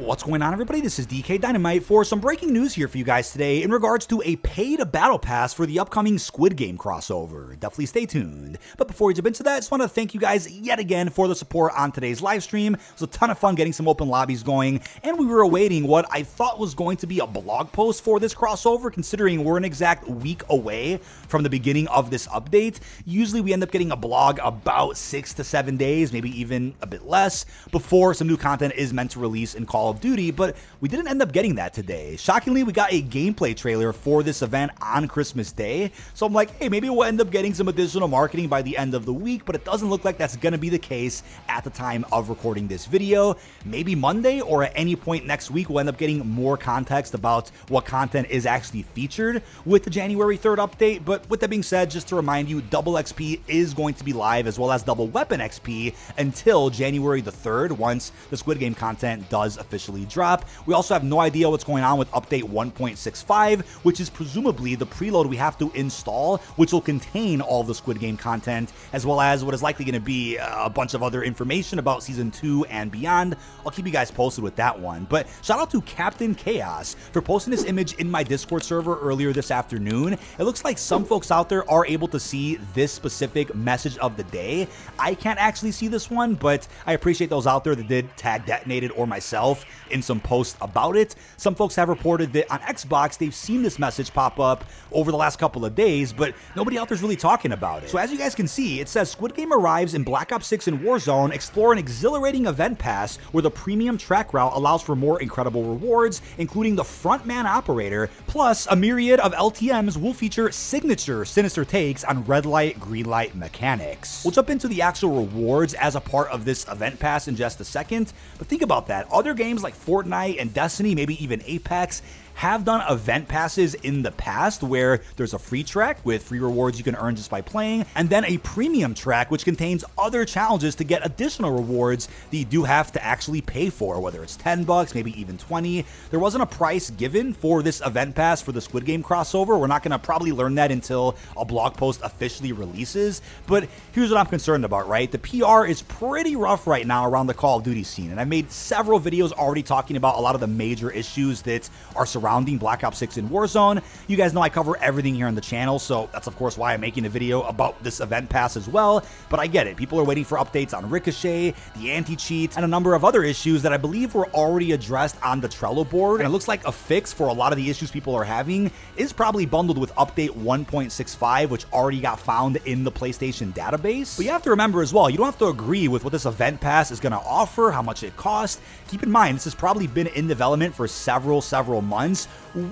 What's going on, everybody? This is dkdynamite for some breaking news here for you guys today in regards to a paid battle pass for the upcoming Squid Game crossover. Definitely stay tuned. But before we jump into that, I just want to thank you guys yet again for the support on today's live stream. It was a ton of fun getting some open lobbies going, and we were awaiting what I thought was going to be a blog post for this crossover, considering we're an exact week away from the beginning of this update. Usually we end up getting a blog about 6 to 7 days, maybe even a bit less, before some new content is meant to release in Call of Duty, but we didn't end up getting that today. Shockingly, we got a gameplay trailer for this event on Christmas Day, so I'm like, hey, maybe we'll end up getting some additional marketing by the end of the week, but it doesn't look like that's going to be the case at the time of recording this video. Maybe Monday or at any point next week, we'll end up getting more context about what content is actually featured with the January 3rd update, but with that being said, just to remind you, Double XP is going to be live as well as Double Weapon XP until January the 3rd, once the Squid Game content does officially drop. We also have no idea what's going on with update 1.65, which is presumably the preload we have to install, which will contain all the Squid Game content, as well as what is likely going to be a bunch of other information about Season 2 and beyond. I'll keep you guys posted with that one. But shout out to Captain Chaos for posting this image in my Discord server earlier this afternoon. It looks like some folks out there are able to see this specific message of the day. I can't actually see this one, but I appreciate those out there that did tag Detonated or myself in some posts about it. Some folks have reported that on Xbox they've seen this message pop up over the last couple of days, but nobody out there's really talking about it. So as you guys can see, it says Squid Game arrives in Black Ops 6 and Warzone. Explore an exhilarating event pass where the premium track route allows for more incredible rewards, including the frontman operator, plus a myriad of LTMs will feature signature sinister takes on red light, green light mechanics. We'll jump into the actual rewards as a part of this event pass in just a second, but think about that. Other games like Fortnite and Destiny, maybe even Apex, have done event passes in the past where there's a free track with free rewards you can earn just by playing, and then a premium track which contains other challenges to get additional rewards that you do have to actually pay for, whether it's 10 bucks, maybe even 20. There wasn't a price given for this event pass for the Squid Game crossover. We're not going to probably learn that until a blog post officially releases, but here's what I'm concerned about, right? The PR is pretty rough right now around the Call of Duty scene, and I made several videos already talking about a lot of the major issues that are surrounding Black Ops 6 and Warzone. You guys know I cover everything here on the channel, so that's of course why I'm making a video about this event pass as well, but I get it. People are waiting for updates on Ricochet, the anti-cheat, and a number of other issues that I believe were already addressed on the Trello board, and it looks like a fix for a lot of the issues people are having is probably bundled with update 1.65, which already got found in the PlayStation database. But you have to remember as well, you don't have to agree with what this event pass is going to offer, how much it costs. Keep in mind, this has probably been in development for several months,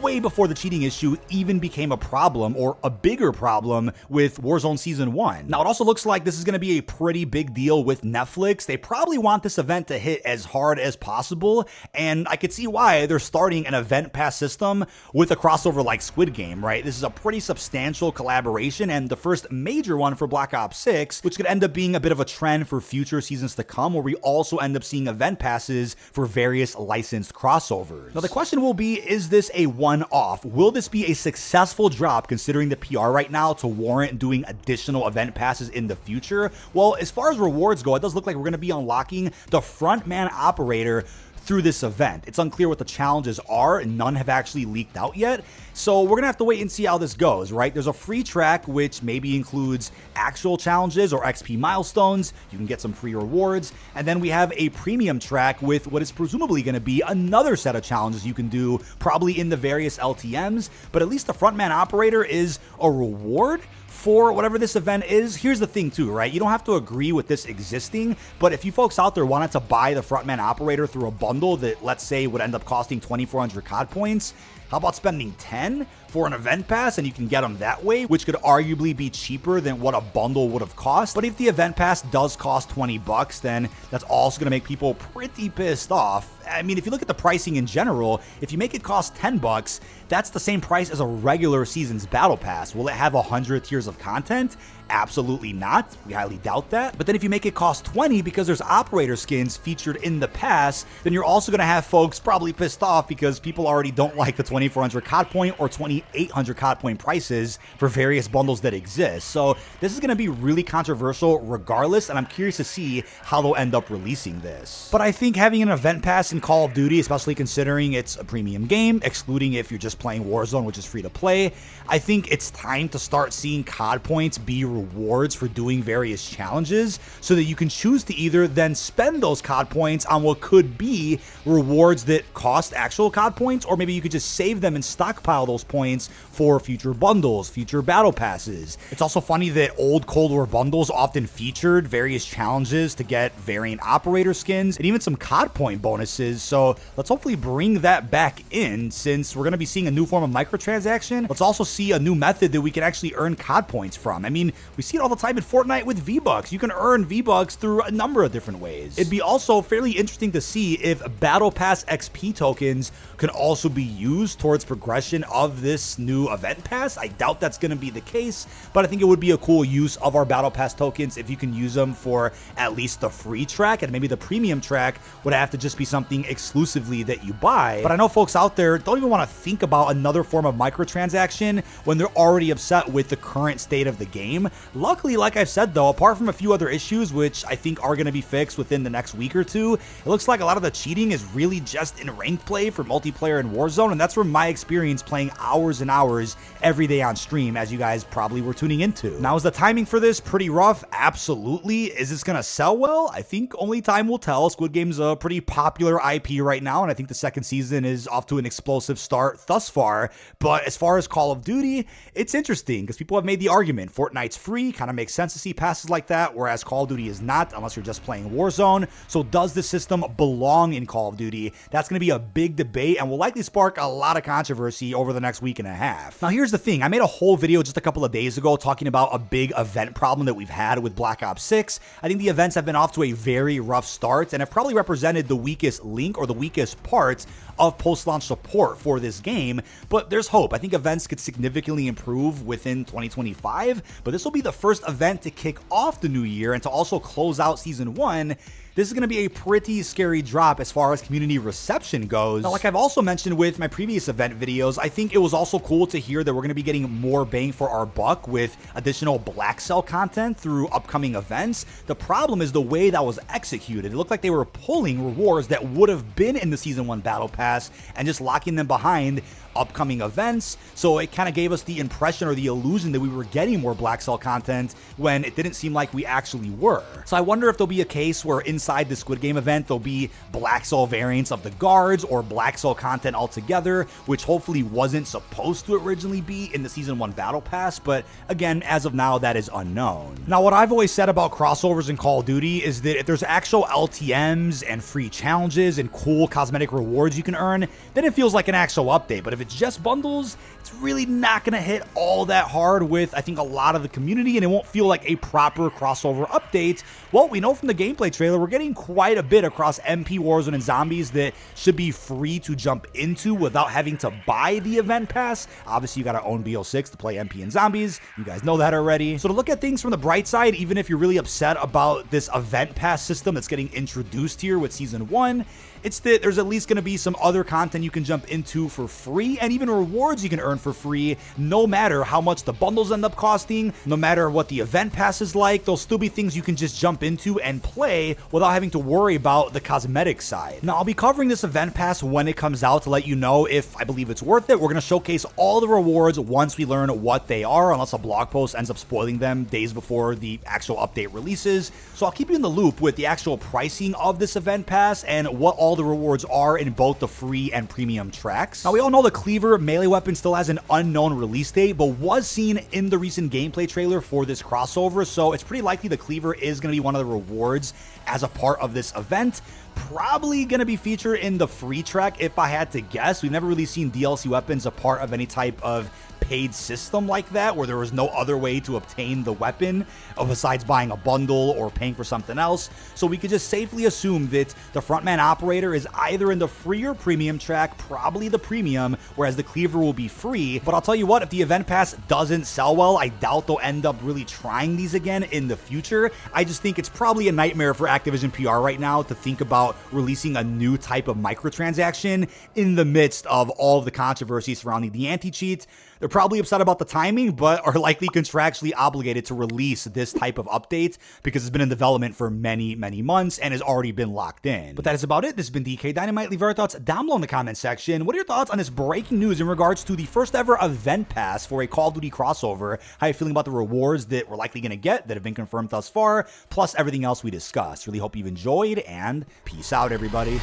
way before the cheating issue even became a problem, or a bigger problem, with Warzone Season 1. Now, it also looks like this is going to be a pretty big deal with Netflix. They probably want this event to hit as hard as possible, and I could see why they're starting an event pass system with a crossover like Squid Game, right? This is a pretty substantial collaboration, and the first major one for Black Ops 6, which could end up being a bit of a trend for future seasons to come, where we also end up seeing event passes for various licensed crossovers. Now, the question will be, is this a one-off? Will this be a successful drop considering the PR right now to warrant doing additional event passes in the future? Well, as far as rewards go, it does look like we're going to be unlocking the frontman operator through this event. It's unclear what the challenges are, and none have actually leaked out yet. So we're gonna have to wait and see how this goes, right? There's a free track which maybe includes actual challenges or XP milestones. You can get some free rewards. And then we have a premium track with what is presumably gonna be another set of challenges you can do, probably in the various LTMs, but at least the frontman operator is a reward for whatever this event is. Here's the thing too, right? You don't have to agree with this existing, but if you folks out there wanted to buy the frontman operator through a bundle that, let's say, would end up costing 2,400 COD points, how about spending 10 for an event pass and you can get them that way, which could arguably be cheaper than what a bundle would have cost. But if the event pass does cost 20 bucks, then that's also going to make people pretty pissed off. I mean, if you look at the pricing in general, if you make it cost 10 bucks, that's the same price as a regular season's battle pass. Will it have 100 tiers of content? Absolutely not. We highly doubt that. But then if you make it cost 20 because there's operator skins featured in the pass, then you're also going to have folks probably pissed off because people already don't like the 2400 COD point or 2800 COD point prices for various bundles that exist. So this is going to be really controversial regardless, and I'm curious to see how they'll end up releasing this. But I think having an event pass in Call of Duty, especially considering it's a premium game, excluding if you're just playing Warzone, which is free to play, I think it's time to start seeing COD points be rewards for doing various challenges so that you can choose to either then spend those COD points on what could be rewards that cost actual COD points, or maybe you could just save them and stockpile those points for future bundles, future battle passes. It's also funny that old Cold War bundles often featured various challenges to get variant operator skins and even some COD point bonuses, so let's hopefully bring that back in. Since we're going to be seeing a new form of microtransaction, let's also see a new method that we can actually earn COD points from. I mean, we see it all the time in Fortnite with V-Bucks. You can earn V-Bucks through a number of different ways. It'd be also fairly interesting to see if Battle Pass XP tokens can also be used towards progression of this new event pass. I doubt that's going to be the case, but I think it would be a cool use of our Battle Pass tokens if you can use them for at least the free track, and maybe the premium track would have to just be something exclusively that you buy. But I know folks out there don't even want to think about another form of microtransaction when they're already upset with the current state of the game. Luckily, like I've said though, apart from a few other issues which I think are going to be fixed within the next week or two, it looks like a lot of the cheating is really just in ranked play for multiplayer in Warzone, and that's from my experience playing hours and hours every day on stream, as you guys probably were tuning into. Now, is the timing for this pretty rough? Absolutely. Is this going to sell well? I think only time will tell. Squid Game's a pretty popular IP right now, and I think the second season is off to an explosive start thus far. But as far as Call of Duty, it's interesting because people have made the argument Fortnite's free, kind of makes sense to see passes like that, whereas Call of Duty is not unless you're just playing Warzone. So does this system belong in Call of Duty? That's going to be a big debate and will likely spark a lot of controversy over the next week and a half. Now, here's the thing. I made a whole video just a couple of days ago talking about a big event problem that we've had with Black Ops 6. I think the events have been off to a very rough start and have probably represented the weakest link or the weakest parts of post-launch support for this game, but there's hope. I think events could significantly improve within 2025, but this will be the first event to kick off the new year and to also close out Season 1. This is going to be a pretty scary drop as far as community reception goes. Now, like I've also mentioned with my previous event videos, I think it was also cool to hear that we're going to be getting more bang for our buck with additional Blackcell content through upcoming events. The problem is the way that was executed. It looked like they were pulling rewards that would have been in the Season 1 Battle Pass and just locking them behind upcoming events, so it kind of gave us the impression or the illusion that we were getting more Blackcell content when it didn't seem like we actually were. So I wonder if there'll be a case where inside the Squid Game event there'll be Blackcell variants of the guards or Blackcell content altogether, which hopefully wasn't supposed to originally be in the Season 1 Battle Pass, but again, as of now, that is unknown. Now, what I've always said about crossovers in Call of Duty is that if there's actual LTMs and free challenges and cool cosmetic rewards you can earn, then it feels like an actual update. But if it's just bundles, it's really not going to hit all that hard with, I think, a lot of the community, and it won't feel like a proper crossover update. Well, we know from the gameplay trailer, we're getting quite a bit across MP, Warzone, and Zombies that should be free to jump into without having to buy the event pass. Obviously, you got to own BO6 to play MP and Zombies. You guys know that already. So to look at things from the bright side, even if you're really upset about this event pass system that's getting introduced here with Season 1, it's that there's at least going to be some other content you can jump into for free, and even rewards you can earn for free, no matter how much the bundles end up costing, no matter what the event pass is like. There'll still be things you can just jump into and play without having to worry about the cosmetic side. Now, I'll be covering this event pass when it comes out to let you know if I believe it's worth it. We're going to showcase all the rewards once we learn what they are, unless a blog post ends up spoiling them days before the actual update releases. So I'll keep you in the loop with the actual pricing of this event pass and what all the rewards are in both the free and premium tracks. Now, we all know the Cleaver melee weapon still has an unknown release date, but was seen in the recent gameplay trailer for this crossover, so it's pretty likely the Cleaver is going to be one of the rewards as a part of this event. Probably going to be featured in the free track if I had to guess. We've never really seen DLC weapons a part of any type of paid system like that, where there was no other way to obtain the weapon besides buying a bundle or paying for something else. So we could just safely assume that the frontman operator is either in the free or premium track, probably the premium, whereas the Cleaver will be free. But I'll tell you what, if the event pass doesn't sell well, I doubt they'll end up really trying these again in the future. I just think it's probably a nightmare for Activision PR right now to think about releasing a new type of microtransaction in the midst of all of the controversy surrounding the anti-cheat. They're probably upset about the timing, but are likely contractually obligated to release this type of update because it's been in development for many, many months and has already been locked in. But that is about it. This has been dkdynamite. Leave your thoughts down below in the comment section. What are your thoughts on this breaking news in regards to the first ever event pass for a Call of Duty crossover? How are you feeling about the rewards that we're likely going to get that have been confirmed thus far, plus everything else we discussed? Really hope you've enjoyed, and peace out, everybody.